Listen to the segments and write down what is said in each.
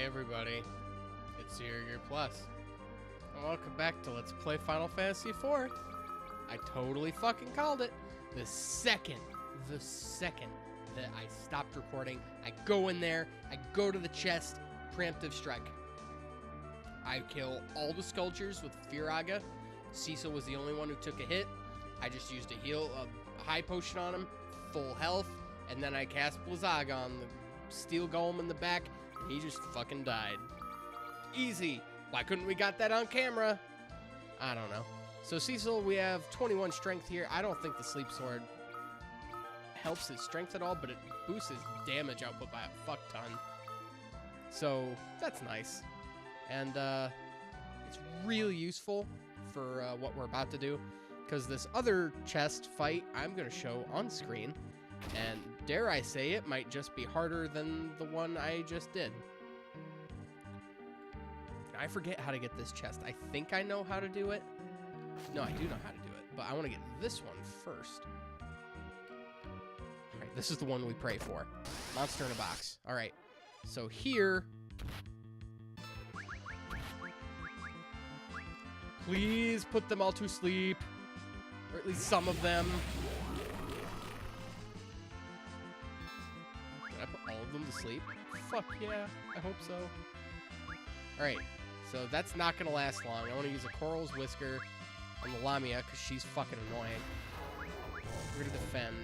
Hey everybody, it's ZGP Plus, and welcome back to Let's Play Final Fantasy IV. I totally fucking called it. The second that I stopped recording, I go in there, I go to the chest, preemptive strike. I kill all the sculptures with Firaga. Cecil was the only one who took a hit. I just used a high potion on him, full health, and then I cast Blizzaga on the steel golem in the back. He just fucking died. Easy. Why couldn't we got that on camera? I don't know. So Cecil, we have 21 strength here. I don't think the sleep sword helps his strength at all, but it boosts his damage output by a fuck ton. So that's nice. And it's really useful for what we're about to do, because this other chest fight I'm going to show on screen. And dare I say, it might just be harder than the one I just did. I forget how to get this chest. I think I know how to do it. No, I do know how to do it, but I want to get this one first. All right, this is the one we pray for. Monster in a box. All right, so here... Please put them all to sleep. Or at least some of them. Did I put all of them to sleep? Fuck yeah, I hope so. Alright, so that's not going to last long. I want to use a Coral's Whisker on the Lamia because she's fucking annoying. We're going to defend.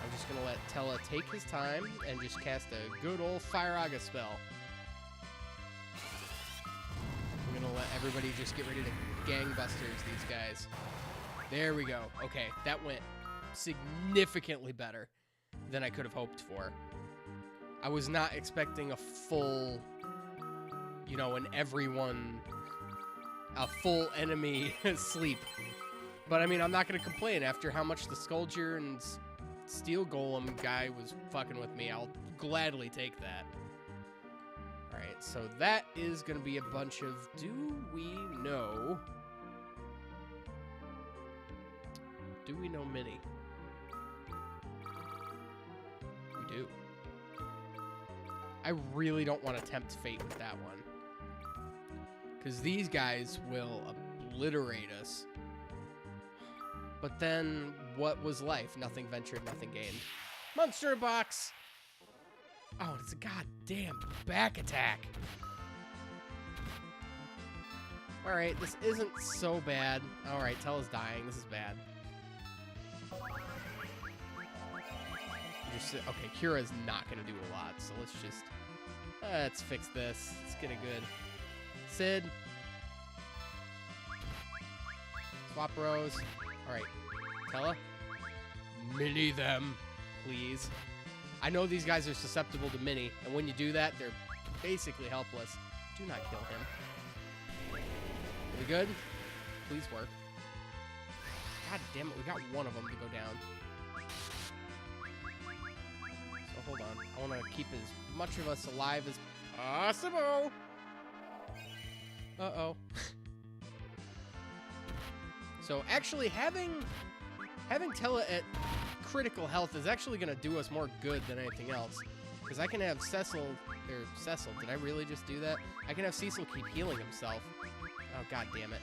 I'm just going to let Tella take his time and just cast a good old Firaga spell. I'm going to let everybody just get ready to gangbusters these guys. There we go. Okay, that went significantly better than I could have hoped for. I was not expecting a full, you know, a full enemy sleep. But I mean, I'm not going to complain after how much the Scourger and Steel Golem guy was fucking with me. I'll gladly take that. Alright, so that is going to be a bunch of... Do we know Minnie? We do. I really don't want to tempt fate with that one, because these guys will obliterate us. But then, what was life? Nothing ventured, nothing gained. Monster box! Oh, it's a goddamn back attack. Alright, this isn't so bad. Alright, Tella's dying. This is bad. Okay, Kira's not going to do a lot, so let's fix this. Let's get it good. Sid. Swap rows. Alright, Tella. Mini them, please. I know these guys are susceptible to mini, and when you do that, they're basically helpless. Do not kill him. Are we good? Please work. God damn it, we got one of them to go down. So hold on. I want to keep as much of us alive as possible. Uh-oh. So actually having Tella at critical health is actually going to do us more good than anything else. Because I can have Cecil, did I really just do that? I can have Cecil keep healing himself. Oh, god damn it.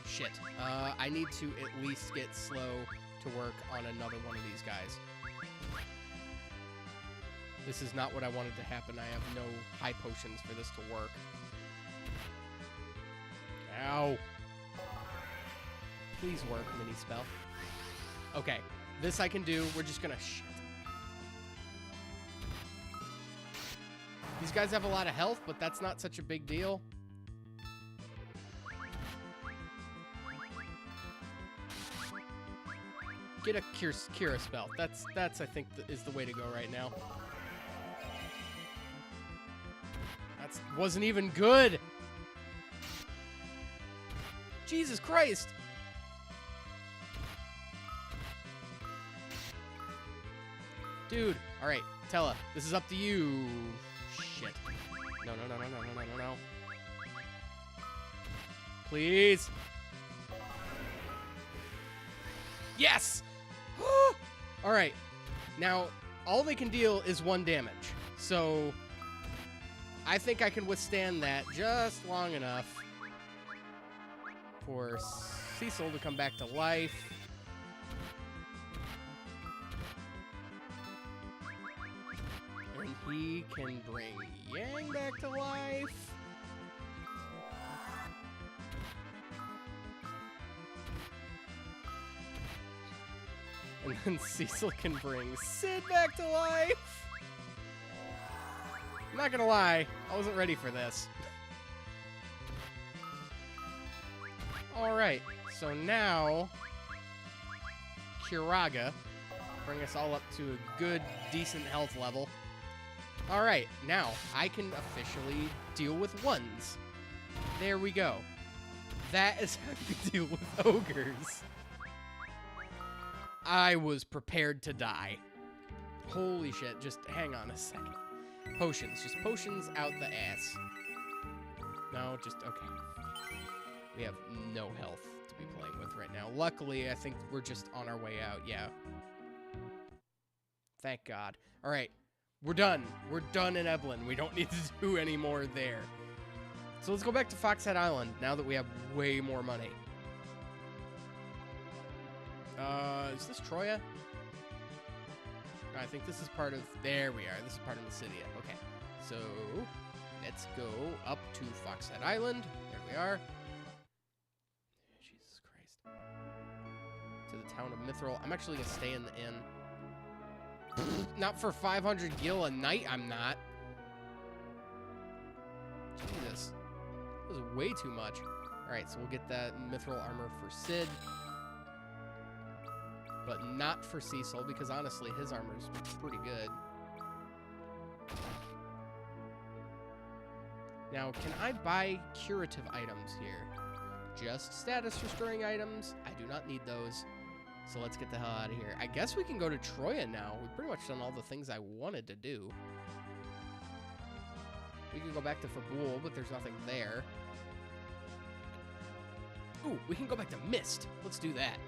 Shit. I need to at least get slow to work on another one of these guys. This is not what I wanted to happen. I have no high potions for this to work. Ow. Please work, mini spell. Okay, this I can do. We're just gonna shit. These guys have a lot of health, but that's not such a big deal. Get a Kira spell. That's I think is the way to go right now. That wasn't even good. Jesus Christ. Dude, all right, Tella, this is up to you. Shit. No. Please. Yes. All right, Now, all they can deal is 1 damage. So, I think I can withstand that just long enough for Cecil to come back to life. And he can bring Yang back to life. And then Cecil can bring Sid back to life. I'm not gonna lie, I wasn't ready for this. Alright, so now Kiraga, bring us all up to a good, decent health level. Alright, now I can officially deal with 1s. There we go. That is how you deal with ogres. I was prepared to die. Holy shit, just hang on a second. Potions, just potions out the ass. No, just, okay. We have no health to be playing with right now. Luckily, I think we're just on our way out, yeah. Thank God. All right, we're done. We're done in Evelyn. We don't need to do any more there. So let's go back to Foxhead Island now that we have way more money. Is this Troya? I think this is part of... There we are. This is part of Mysidia. Okay. So, let's go up to Foxhead Island. There we are. Jesus Christ. To the town of Mithril. I'm actually going to stay in the inn. Not for 500 gil a night, I'm not. Jesus. That was way too much. Alright, so we'll get that Mithril armor for Sid. But not for Cecil, because honestly, his armor's pretty good. Now, can I buy curative items here? Just status restoring items? I do not need those. So let's get the hell out of here. I guess we can go to Troya now. We've pretty much done all the things I wanted to do. We can go back to Fabul, but there's nothing there. Ooh, we can go back to Mist. Let's do that.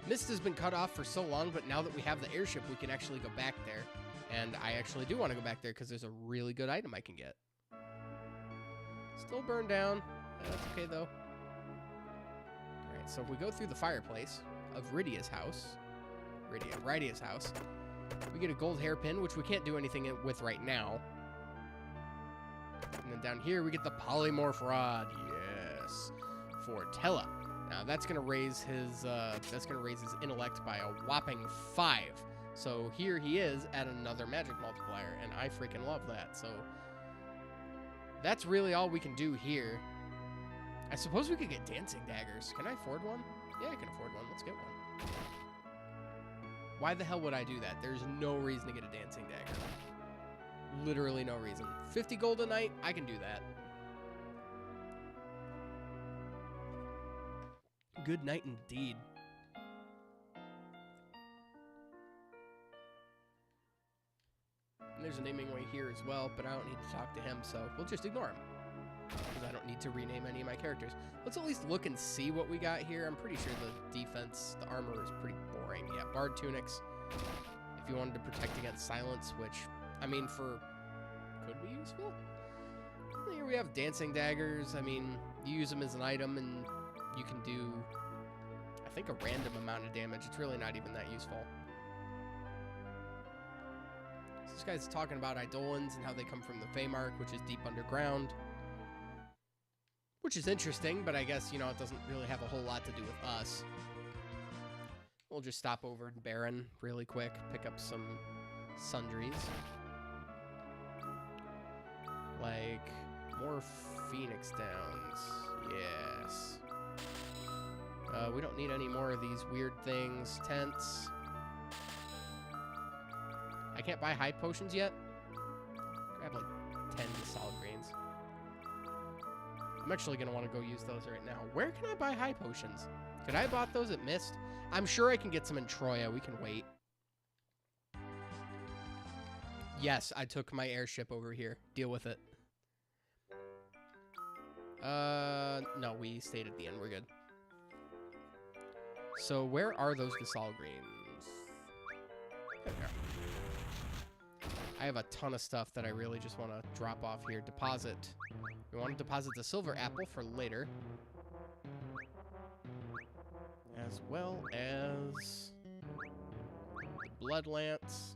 Mist has been cut off for so long, but now that we have the airship, we can actually go back there. And I actually do want to go back there because there's a really good item I can get. Still burned down. That's okay, though. Alright, so if we go through the fireplace of Rydia's house, Rydia's house, we get a gold hairpin, which we can't do anything with right now. And then down here, we get the polymorph rod. Yes. For Tella. Now that's gonna raise his intellect by a whopping 5. So here he is at another magic multiplier, and I freaking love that. So that's really all we can do here. I suppose we could get dancing daggers. Can I afford one? Yeah, I can afford one. Let's get one. Why the hell would I do that? There's no reason to get a dancing dagger. Literally no reason. 50 gold a night, I can do that. Good night indeed. And there's a naming way here as well, but I don't need to talk to him, so we'll just ignore him. Because I don't need to rename any of my characters. Let's at least look and see what we got here. I'm pretty sure the defense, the armor is pretty boring. Yeah, Bard Tunics. If you wanted to protect against silence, which, I mean, could be useful? Here we have dancing daggers. I mean, you use them as an item and you can do, I think, a random amount of damage. It's really not even that useful. So this guy's talking about Eidolons and how they come from the Feymark, which is deep underground. Which is interesting, but I guess, you know, it doesn't really have a whole lot to do with us. We'll just stop over in Baron really quick, pick up some sundries. Like, more Phoenix Downs. Yes. We don't need any more of these weird things. Tents. I can't buy hide potions yet. Grab like 10 solid grains. I'm actually going to want to go use those right now. Where can I buy high potions? Could I have bought those at Mist? I'm sure I can get some in Troya. We can wait. Yes, I took my airship over here. Deal with it. No, we stayed at the end. We're good. So where are those Gasol greens? have a ton of stuff that I really just want to drop off here. Deposit. We want to deposit the silver apple for later. As well as the blood lance.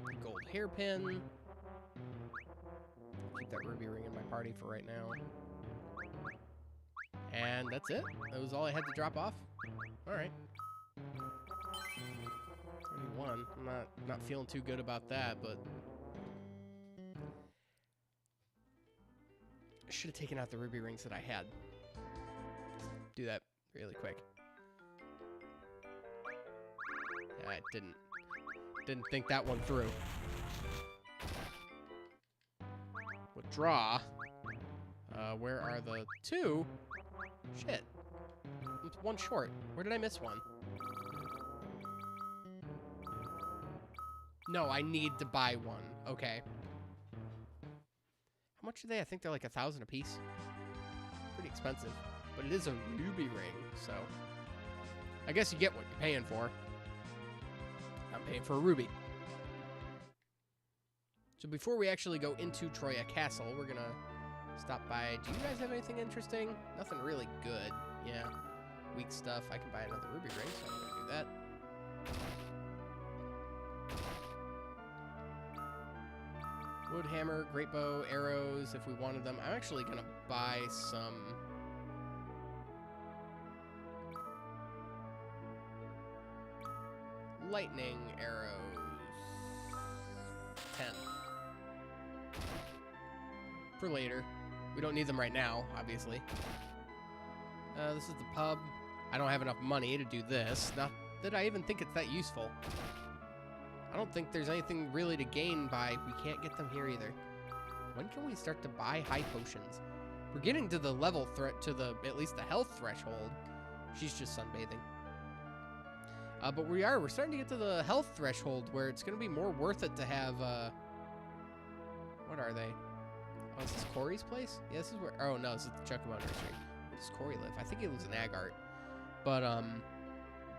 The gold hairpin. Keep that ruby ring in my party for right now. And that's it. That was all I had to drop off. Alright. 31. I'm not feeling too good about that, but I should have taken out the ruby rings that I had. Do that really quick. I didn't think that one through. Withdraw. Where are the two? Shit. It's one short. Where did I miss one? No, I need to buy one. Okay. How much are they? I think they're like 1,000 a piece. Pretty expensive. But it is a ruby ring, so I guess you get what you're paying for. I'm paying for a ruby. So before we actually go into Troya Castle, we're gonna stop by. Do you guys have anything interesting? Nothing really good. Yeah. Weak stuff. I can buy another ruby ring, so I'm gonna do that. Wood hammer, great bow, arrows, if we wanted them. I'm actually gonna buy some lightning arrows. 10. For later. We don't need them right now, obviously. This is the pub. I don't have enough money to do this. Not that I even think it's that useful. I don't think there's anything really to gain by... We can't get them here either. When can we start to buy high potions? We're getting to the level threat, to the, at least the health threshold. She's just sunbathing. But we're starting to get to the health threshold where it's going to be more worth it to have, what are they? Oh, is this Corey's place? Yeah, this is where... Oh, no, this is the Chocobo Nursery. Where does Corey live? I think he lives in Agart. But,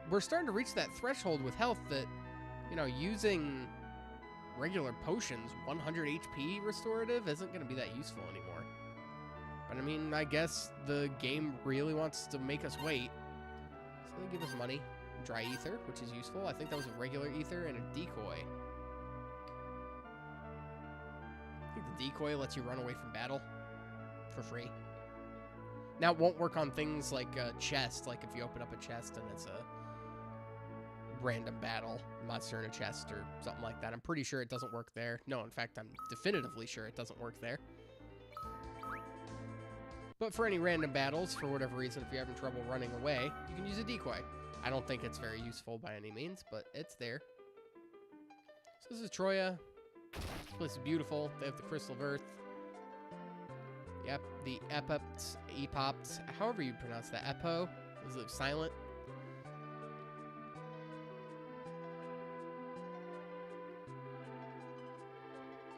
we're starting to reach that threshold with health that, you know, using regular potions, 100 HP restorative, isn't going to be that useful anymore. But, I mean, I guess the game really wants to make us wait. So they give us money. Dry ether, which is useful. I think that was a regular ether and a decoy. I think the decoy lets you run away from battle for free. Now, it won't work on things like a chest, like if you open up a chest and it's a random battle, monster in a chest or something like that. I'm pretty sure it doesn't work there. No, in fact, I'm definitively sure it doesn't work there. But for any random battles, for whatever reason, if you're having trouble running away, you can use a decoy. I don't think it's very useful by any means, but it's there. So this is Troya. This place is beautiful. They have the Crystal of Earth. Yep, the epops, however you pronounce that. Epo? Is it silent?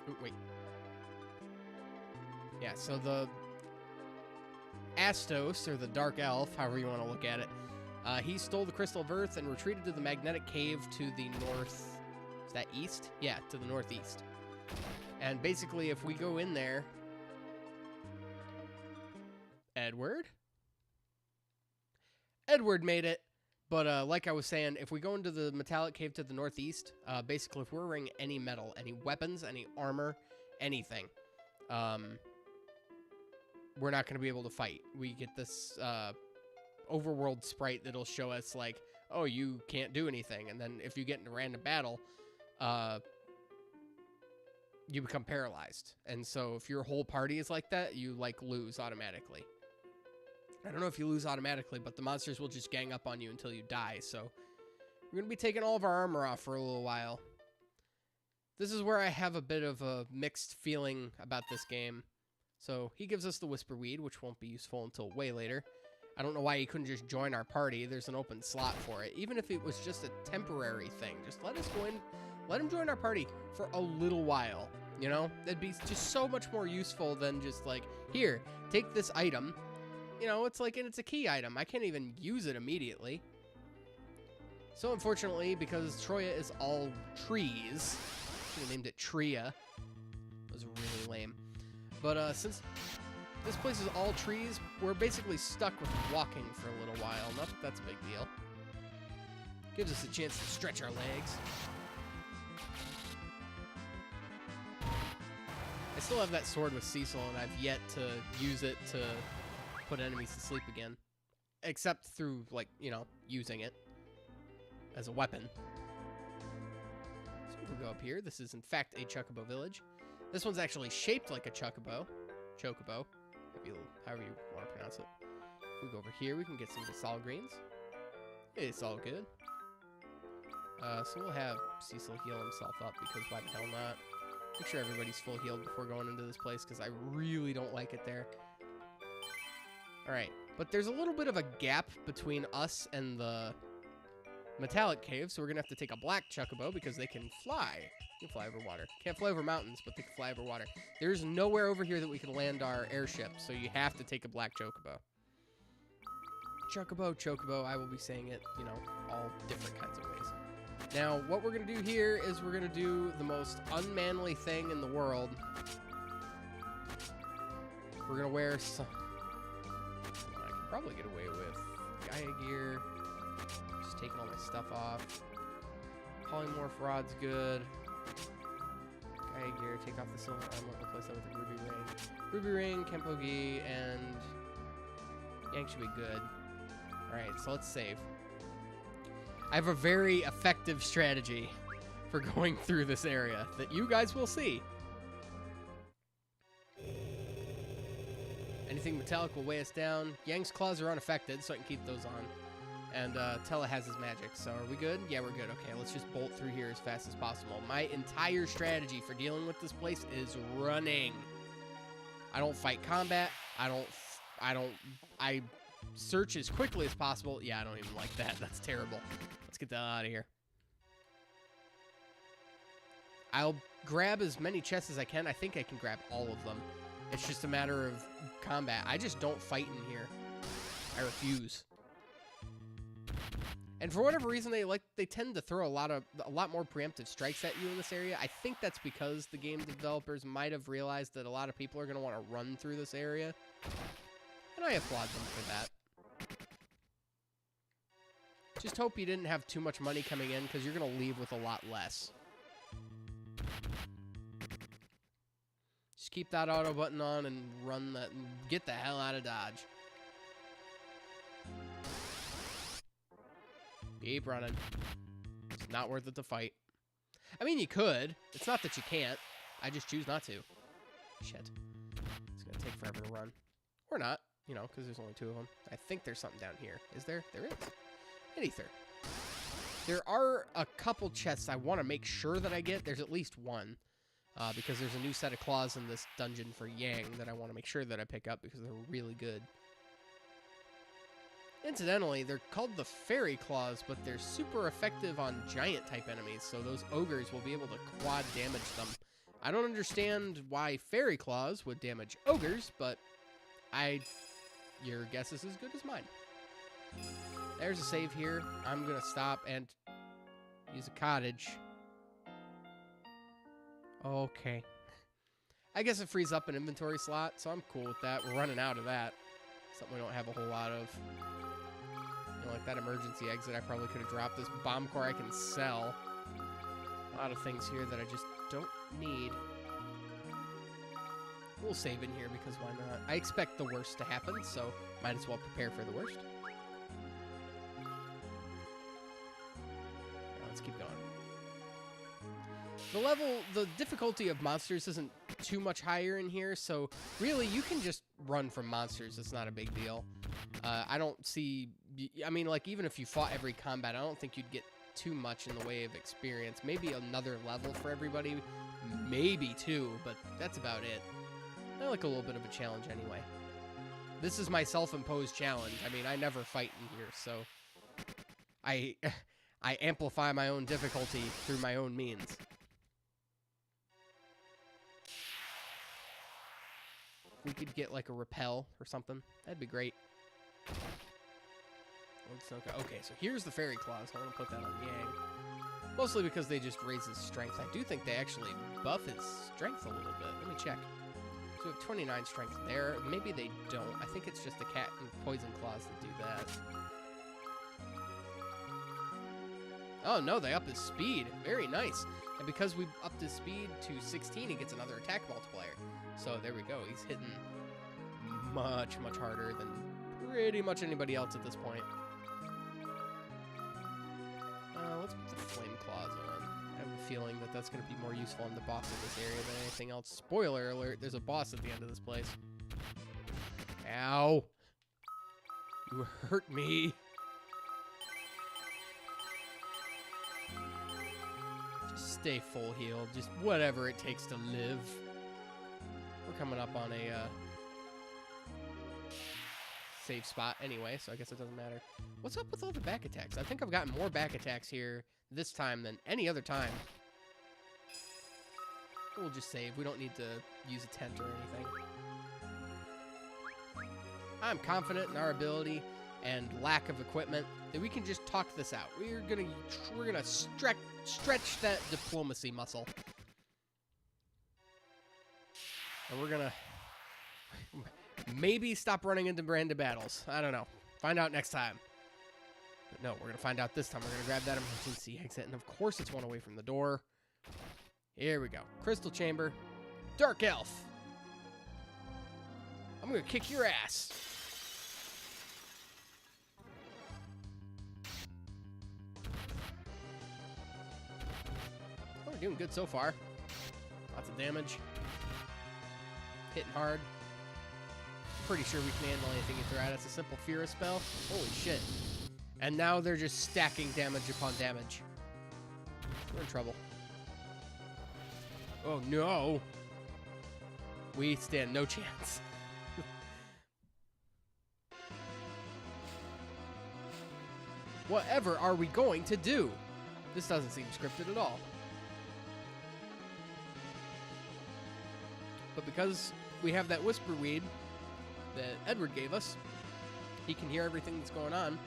Ooh, wait. Yeah, so the Astos, or the Dark Elf, however you want to look at it, he stole the Crystal of Earth and retreated to the magnetic cave to the north. Is that east? Yeah, to the northeast. And basically, if we go in there... Edward made it. But like I was saying, if we go into the metallic cave to the northeast, basically if we're wearing any metal, any weapons, any armor, anything, we're not going to be able to fight. We get this... overworld sprite that'll show us like, oh, you can't do anything, and then if you get in a random battle, you become paralyzed. And so if your whole party is like that, you like lose automatically. I don't know if you lose automatically, but the monsters will just gang up on you until you die. So we're gonna be taking all of our armor off for a little while. This is where I have a bit of a mixed feeling about this game. So he gives us the Whisperweed, which won't be useful until way later. I don't know why he couldn't just join our party. There's an open slot for it. Even if it was just a temporary thing, just let us go in, let him join our party for a little while, you know? That'd be just so much more useful than just like, here, take this item. You know, it's like, and it's a key item. I can't even use it immediately. So unfortunately, because Troya is all trees, should have named it Tria. That was really lame. But since this place is all trees, we're basically stuck with walking for a little while. Not that that's a big deal. Gives us a chance to stretch our legs. I still have that sword with Cecil, and I've yet to use it to put enemies to sleep again. Except through, like, you know, using it as a weapon. So we'll go up here. This is, in fact, a Chocobo village. This one's actually shaped like a Chocobo. Chocobo. However you want to pronounce it. If we go over here, we can get some Basal greens. It's all good. So we'll have Cecil heal himself up, because why the hell not? Make sure everybody's full healed before going into this place, because I really don't like it there. Alright, but there's a little bit of a gap between us and the metallic cave, so we're going to have to take a black Chocobo, because they can fly. They can fly over water. Can't fly over mountains, but they can fly over water. There's nowhere over here that we can land our airship, so you have to take a black Chocobo. Chocobo, Chocobo, I will be saying it, you know, all different kinds of ways. Now, what we're going to do here is we're going to do the most unmanly thing in the world. We're going to wear some... I can probably get away with Gaia gear. Just taking all my stuff off. Polymorph rod's good. Gaia gear, take off the silver armor, replace that with a ruby ring. Ruby ring, Kempogi, and Yang should be good. Alright, so let's save. I have a very effective strategy for going through this area that you guys will see. Anything metallic will weigh us down. Yang's claws are unaffected, so I can keep those on. And Tella has his magic, so are we good? Yeah, we're good. Okay, let's just bolt through here as fast as possible. My entire strategy for dealing with this place is running. I don't fight combat. I search as quickly as possible. Yeah, I don't even like that. That's terrible. Let's get the hell out of here. I'll grab as many chests as I can. I think I can grab all of them. It's just a matter of combat. I just don't fight in here. I refuse. And for whatever reason, they tend to throw a lot more preemptive strikes at you in this area. I think that's because the game developers might have realized that a lot of people are going to want to run through this area. And I applaud them for that. Just hope you didn't have too much money coming in, because you're going to leave with a lot less. Just keep that auto button on and run that and get the hell out of Dodge. Keep running. It's not worth it to fight. I mean, you could. It's not that you can't. I just choose not to. Shit. It's going to take forever to run. Or not, you know, because there's only 2 of them. I think there's something down here. Is there? There is. An ether. There are a couple chests I want to make sure that I get. There's at least one. Because there's a new set of claws in this dungeon for Yang that I want to make sure that I pick up because they're really good. Incidentally, they're called the fairy claws, but they're super effective on giant type enemies, so those ogres will be able to quad damage them. I don't understand why fairy claws would damage ogres, but your guess is as good as mine. There's a save here. I'm gonna stop and use a cottage. Okay. I guess it frees up an inventory slot, so I'm cool with that. We're running out of that. Something we don't have a whole lot of. You know, like that emergency exit I probably could have dropped. This bomb core I can sell. A lot of things here that I just don't need. We'll save in here because why not? I expect the worst to happen, so might as well prepare for the worst. Now let's keep going. The difficulty of monsters isn't too much higher in here, so really you can just run from monsters. It's not a big deal. I don't see, I mean, like, even if you fought every combat, I don't think you'd get too much in the way of experience. Maybe another level for everybody, maybe 2, but that's about it. I like a little bit of a challenge anyway. This is my self-imposed challenge. I mean, I never fight in here, so I amplify my own difficulty through my own means. If we could get like a repel or something, that'd be great. Okay, so here's the Fairy Claws. I want to put that on Yang. Mostly because they just raise his strength. I do think they actually buff his strength a little bit. Let me check. So we have 29 strength there. Maybe they don't. I think it's just the cat and poison claws that do that. Oh no, they up his speed. Very nice. And because we upped his speed to 16, he gets another attack multiplier. So there we go. He's hitting much, much harder than pretty much anybody else at this point. Let's put the flame claws on. I have a feeling that that's going to be more useful in the boss of this area than anything else. Spoiler alert, there's a boss at the end of this place. Ow. You hurt me. Just stay full healed. Just whatever it takes to live. We're coming up on a safe spot anyway, so I guess it doesn't matter. What's up with all the back attacks? I think I've gotten more back attacks here this time than any other time. We'll just save. We don't need to use a tent or anything. I'm confident in our ability and lack of equipment that we can just talk this out. We're gonna stretch that diplomacy muscle, and we're gonna maybe stop running into random battles. I don't know. Find out next time. But no, we're going to find out this time. We're going to grab that emergency exit. And of course, it's one away from the door. Here we go. Crystal Chamber. Dark Elf. I'm going to kick your ass. Oh, we're doing good so far. Lots of damage. Hitting hard. Pretty sure we can handle anything you throw at us. A simple Fear spell. Holy shit. And now they're just stacking damage upon damage. We're in trouble. Oh no. We stand no chance. Whatever are we going to do? This doesn't seem scripted at all. But because we have that Whisper Weed that Edward gave us, he can hear everything that's going on.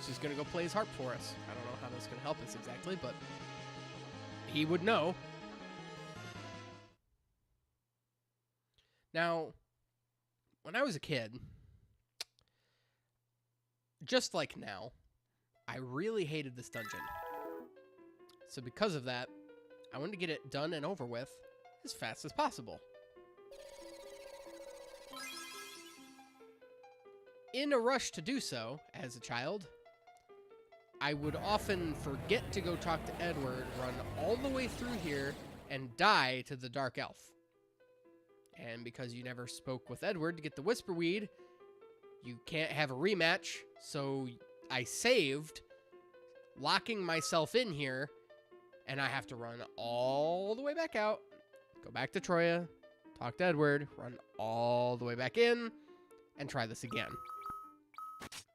So he's going to go play his harp for us. I don't know how that's going to help us exactly, but he would know. Now, when I was a kid, just like now, I really hated this dungeon. So because of that, I wanted to get it done and over with as fast as possible. In a rush to do so, as a child, I would often forget to go talk to Edward, run all the way through here, and die to the Dark Elf. And because you never spoke with Edward to get the Whisper Weed, you can't have a rematch, so I saved, locking myself in here, and I have to run all the way back out, go back to Troya, talk to Edward, run all the way back in, and try this again.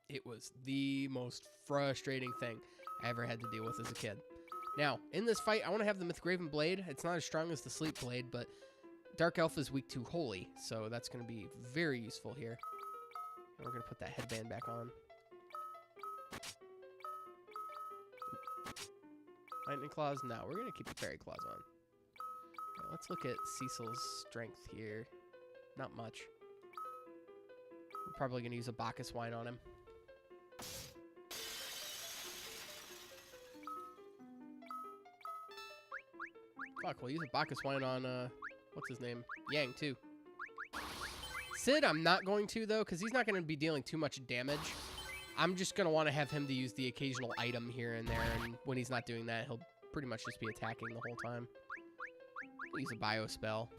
It was the most frustrating thing I ever had to deal with as a kid. Now, in this fight, I want to have the Mythgraven Blade. It's not as strong as the Sleep Blade, but Dark Elf is weak to Holy, so that's going to be very useful here. And we're going to put that headband back on. Lightning Claws? No, we're going to keep the Fairy Claws on. Right, let's look at Cecil's strength here. Not much. We're probably going to use a Bacchus Wine on him. Fuck, we'll use a Bacchus Wine on, what's his name? Yang, too. Sid, I'm not going to, though, because he's not going to be dealing too much damage. I'm just going to want to have him to use the occasional item here and there, and when he's not doing that, he'll pretty much just be attacking the whole time. We'll use a Bio Spell.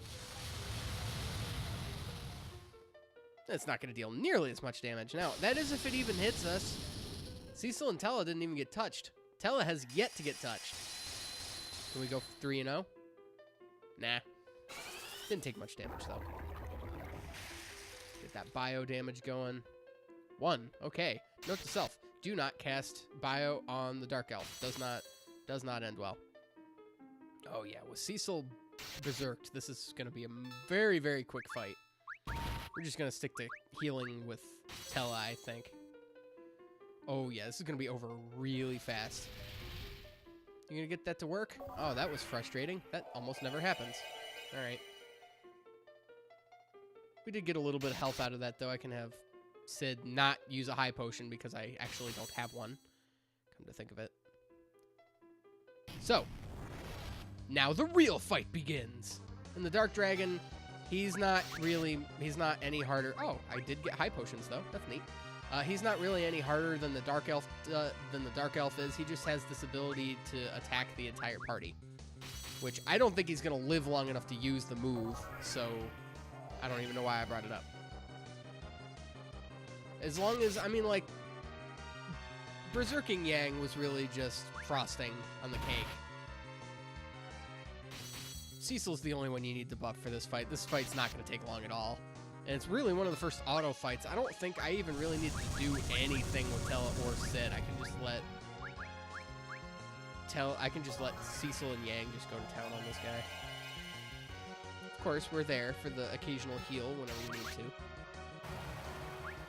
It's not going to deal nearly as much damage. Now, that is if it even hits us. Cecil and Tella didn't even get touched. Tella has yet to get touched. Can we go 3-0? Nah. Didn't take much damage, though. Get that bio damage going. 1. Okay. Note to self. Do not cast bio on the Dark Elf. Does not end well. Oh, yeah. With Cecil berserked, this is going to be a very, very quick fight. We're just going to stick to healing with Tella, I think. Oh, yeah, this is going to be over really fast. You going to get that to work? Oh, that was frustrating. That almost never happens. All right. We did get a little bit of health out of that, though. I can have Sid not use a high potion because I actually don't have one. Come to think of it. So, now the real fight begins. And the Dark Dragon, he's not any harder. Oh, I did get high potions, though. That's neat. He's not really any harder than the Dark Elf is. He just has this ability to attack the entire party, which I don't think he's going to live long enough to use the move, so I don't even know why I brought it up. As long as, I mean, like, Berserking Yang was really just frosting on the cake. Cecil's the only one you need to buff for this fight. This fight's not going to take long at all. And it's really one of the first auto fights. I don't think I even really need to do anything with Tella or Sid. I can just let Cecil and Yang just go to town on this guy. Of course, we're there for the occasional heal whenever we need to.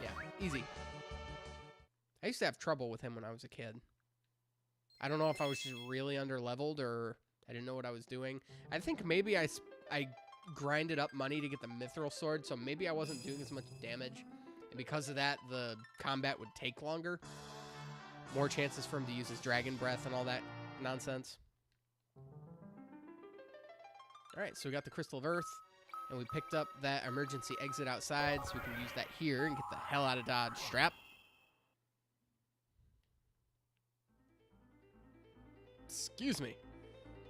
Yeah, easy. I used to have trouble with him when I was a kid. I don't know if I was just really under-leveled or I didn't know what I was doing. I think maybe I grinded up money to get the Mithril Sword, so maybe I wasn't doing as much damage. And because of that, the combat would take longer. More chances for him to use his Dragon Breath and all that nonsense. Alright, so we got the Crystal of Earth, and we picked up that emergency exit outside, so we can use that here and get the hell out of Dodge. Strap. Excuse me.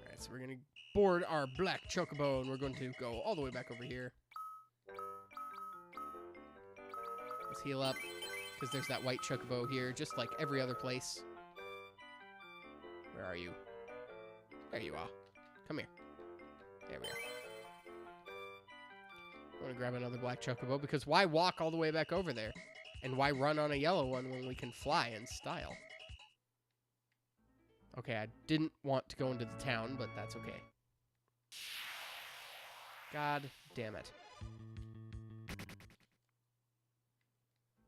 Alright, so we're going to board our black chocobo, and we're going to go all the way back over here. Let's heal up, because there's that white chocobo here, just like every other place. Where are you? There you are. Come here. There we are. I want to grab another black chocobo, because why walk all the way back over there? And why run on a yellow one when we can fly in style? Okay, I didn't want to go into the town, but that's okay. God damn it.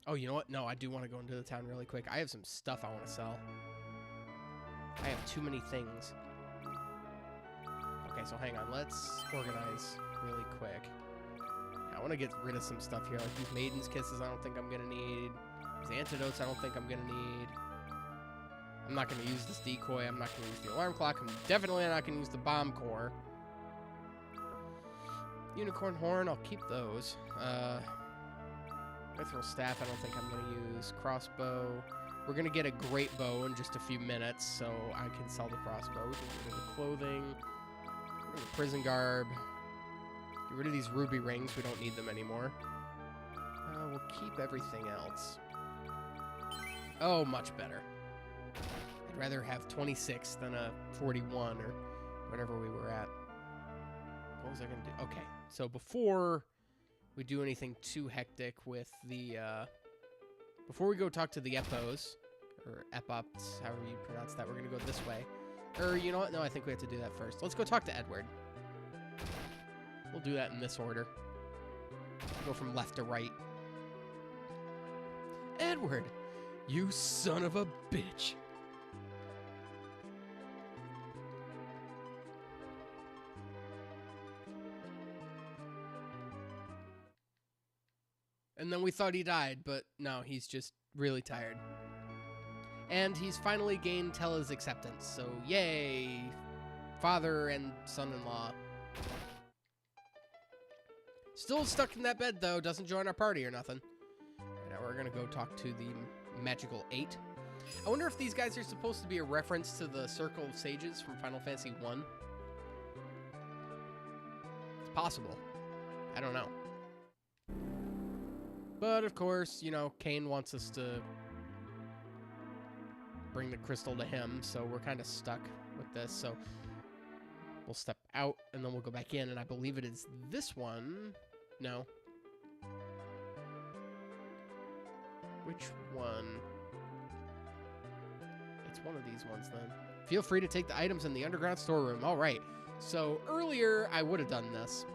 Oh, you know what? No, I do want to go into the town really quick. I have some stuff I want to sell. I have too many things. Okay, so hang on. Let's organize really quick. I want to get rid of some stuff here. Like these Maiden's Kisses I don't think I'm going to need. These Antidotes I don't think I'm going to need. I'm not going to use this decoy. I'm not going to use the alarm clock. I'm definitely not going to use the bomb core. Unicorn horn, I'll keep those. Mithril staff, I don't think I'm going to use. Crossbow. We're going to get a great bow in just a few minutes, so I can sell the crossbow. We can get rid of the clothing. Get rid of the prison garb. Get rid of these ruby rings. We don't need them anymore. We'll keep everything else. Oh, much better. I'd rather have 26 than a 41 or whatever we were at. What was I going to do? Okay, so before we do anything too hectic with the, before we go talk to the Epos, or Epops, however you pronounce that, we're going to go this way. Or, you know what? No, I think we have to do that first. Let's go talk to Edward. We'll do that in this order. Go from left to right. Edward, you son of a bitch. And then we thought he died, but no, he's just really tired. And he's finally gained Tella's acceptance, so yay! Father and son-in-law. Still stuck in that bed, though. Doesn't join our party or nothing. Now we're going to go talk to the Magical 8. I wonder if these guys are supposed to be a reference to the Circle of Sages from Final Fantasy 1. It's possible. I don't know. But, of course, you know, Cain wants us to bring the crystal to him, so we're kind of stuck with this. So we'll step out, and then we'll go back in, and I believe it is this one. No. Which one? It's one of these ones, then. Feel free to take the items in the underground storeroom. All right. So earlier, I would have done this,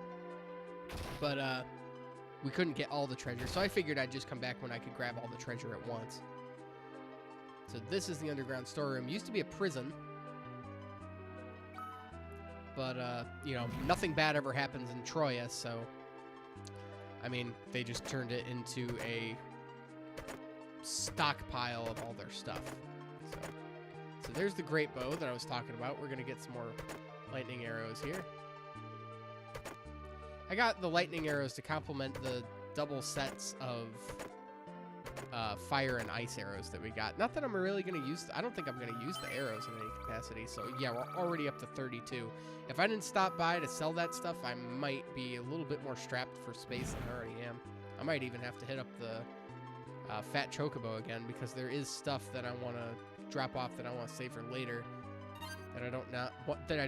but, we couldn't get all the treasure, so I figured I'd just come back when I could grab all the treasure at once. So this is the underground storeroom. Used to be a prison. But, you know, nothing bad ever happens in Troya, so... I mean, they just turned it into a stockpile of all their stuff. So there's the great bow that I was talking about. We're going to get some more lightning arrows here. I got the lightning arrows to complement the double sets of fire and ice arrows that we got. Not that I'm really going to use... I don't think I'm going to use the arrows in any capacity. So, yeah, we're already up to 32. If I didn't stop by to sell that stuff, I might be a little bit more strapped for space than I already am. I might even have to hit up the Fat Chocobo again, because there is stuff that I want to drop off that I want to save for later that I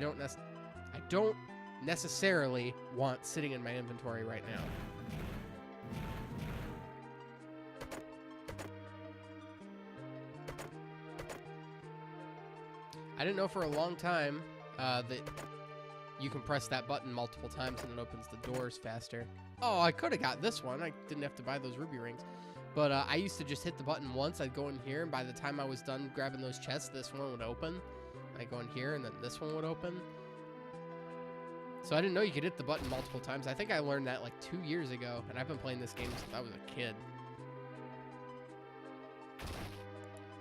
don't necessarily want sitting in my inventory right now. I didn't know for a long time that you can press that button multiple times and it opens the doors faster. Oh, I could have got this one. I didn't have to buy those ruby rings. But I used to just hit the button once. I'd go in here, and by the time I was done grabbing those chests, this one would open. I'd go in here, and then this one would open. So I didn't know you could hit the button multiple times. I think I learned that like 2 years ago, and I've been playing this game since I was a kid.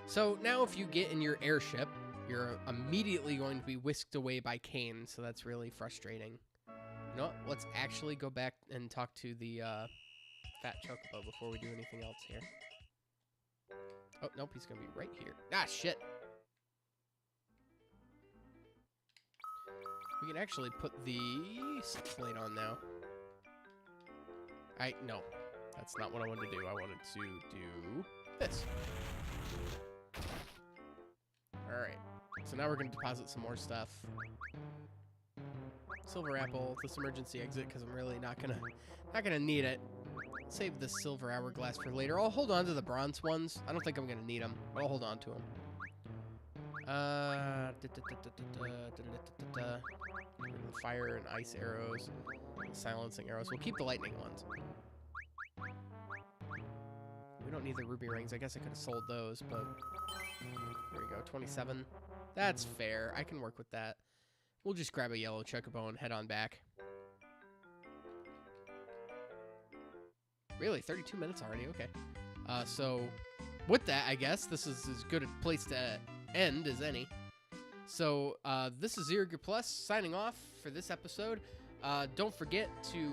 So now if you get in your airship, you're immediately going to be whisked away by Cain, so that's really frustrating. You know what? Let's actually go back and talk to the Fat Chocobo before we do anything else here. Oh, nope, he's going to be right here. Ah, shit. We can actually put the plate on now. No, that's not what I wanted to do. I wanted to do this. Alright, so now we're going to deposit some more stuff. Silver apple, this emergency exit, because I'm really not gonna need it. Save the silver hourglass for later. I'll hold on to the bronze ones. I don't think I'm gonna need them, but I'll hold on to them. Fire and ice arrows, silencing arrows. We'll keep the lightning ones. We don't need the ruby rings. I guess I could have sold those, but there we go. 27. That's fair. I can work with that. We'll just grab a yellow chocobo and head on back. Really? 32 minutes already? Okay. So, with that, I guess, this is as good a place to end as any. So, this is ZGP Plus signing off for this episode. Don't forget to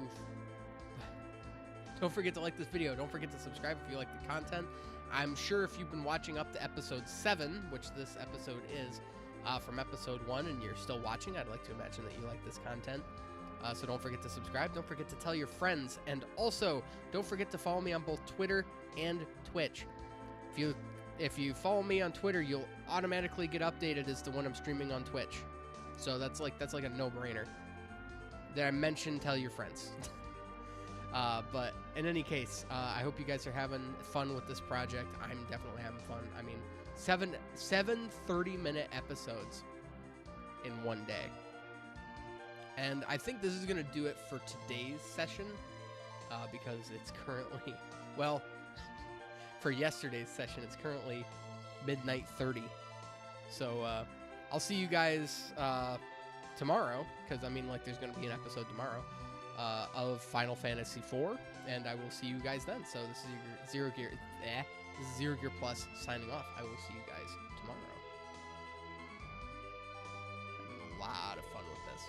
like this video. Don't forget to subscribe if you like the content. I'm sure if you've been watching up to episode 7, which this episode is, from episode 1, and you're still watching, I'd like to imagine that you like this content. So don't forget to subscribe. Don't forget to tell your friends. And also, don't forget to follow me on both Twitter and Twitch. If you follow me on Twitter, you'll automatically get updated as to when I'm streaming on Twitch. So that's like a no-brainer. Did I mention tell your friends? But in any case, I hope you guys are having fun with this project. I'm definitely having fun. I mean, seven 30-minute episodes in one day. And I think this is going to do it for today's session, because it's currently, well, for yesterday's session, it's currently midnight 30. So I'll see you guys tomorrow, because, I mean, like, there's going to be an episode tomorrow of Final Fantasy IV, and I will see you guys then. So this is your ZGP Plus signing off. I will see you guys tomorrow. Having a lot of fun with this.